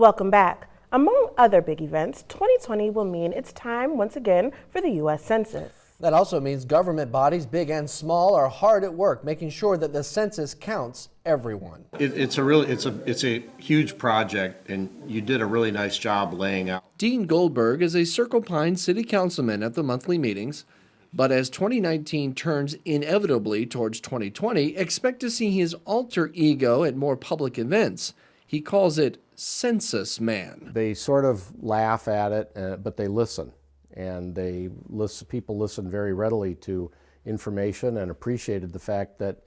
Welcome back. Among other big events, 2020 will mean it's time once again for the U.S. Census. That also means government bodies, big and small, are hard at work making sure that the census counts everyone. It's a huge project, and you did a really nice job laying out. Dean Goldberg is a Circle Pines city councilman at the monthly meetings, but as 2019 turns inevitably towards 2020, expect to see his alter ego at more public events. He calls it Census Man. They sort of laugh at it, but they listen. And people listen very readily to information and appreciated the fact that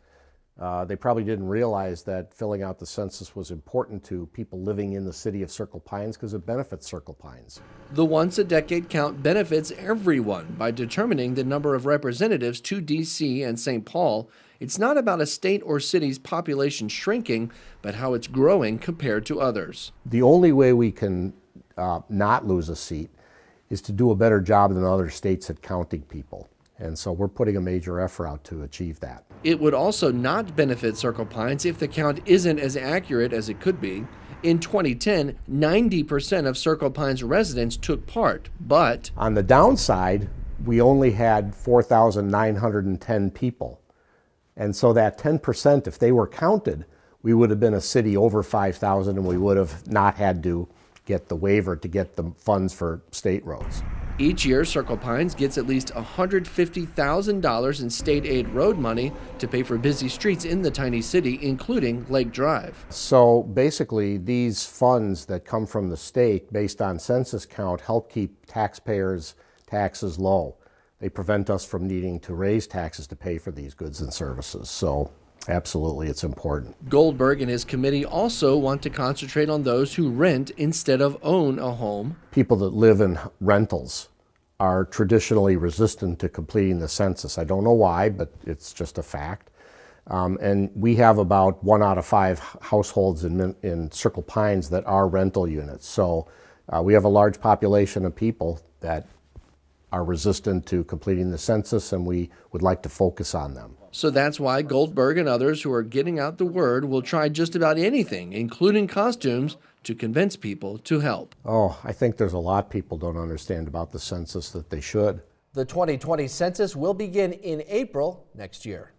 they probably didn't realize that filling out the census was important to people living in the city of Circle Pines because it benefits Circle Pines. The once-a-decade count benefits everyone by determining the number of representatives to D.C. and St. Paul. It's not about a state or city's population shrinking, but how it's growing compared to others. The only way we can not lose a seat is to do a better job than other states at counting people. And so we're putting a major effort out to achieve that. It would also not benefit Circle Pines if the count isn't as accurate as it could be. In 2010, 90% of Circle Pines residents took part, but on the downside, we only had 4,910 people. And so that 10%, if they were counted, we would have been a city over 5,000 and we would have not had to get the waiver to get the funds for state roads. Each year, Circle Pines gets at least $150,000 in state aid road money to pay for busy streets in the tiny city, including Lake Drive. So basically, these funds that come from the state based on census count help keep taxpayers' taxes low. They prevent us from needing to raise taxes to pay for these goods and services. So absolutely, it's important. Goldberg and his committee also want to concentrate on those who rent instead of own a home. People that live in rentals are traditionally resistant to completing the census. I don't know why, but it's just a fact. And we have about 1 out of 5 households in Circle Pines that are rental units. So we have a large population of people that are resistant to completing the census, and we would like to focus on them. So that's why Goldberg and others who are getting out the word will try just about anything, including costumes, to convince people to help. Oh, I think there's a lot people don't understand about the census that they should. The 2020 census will begin in April next year.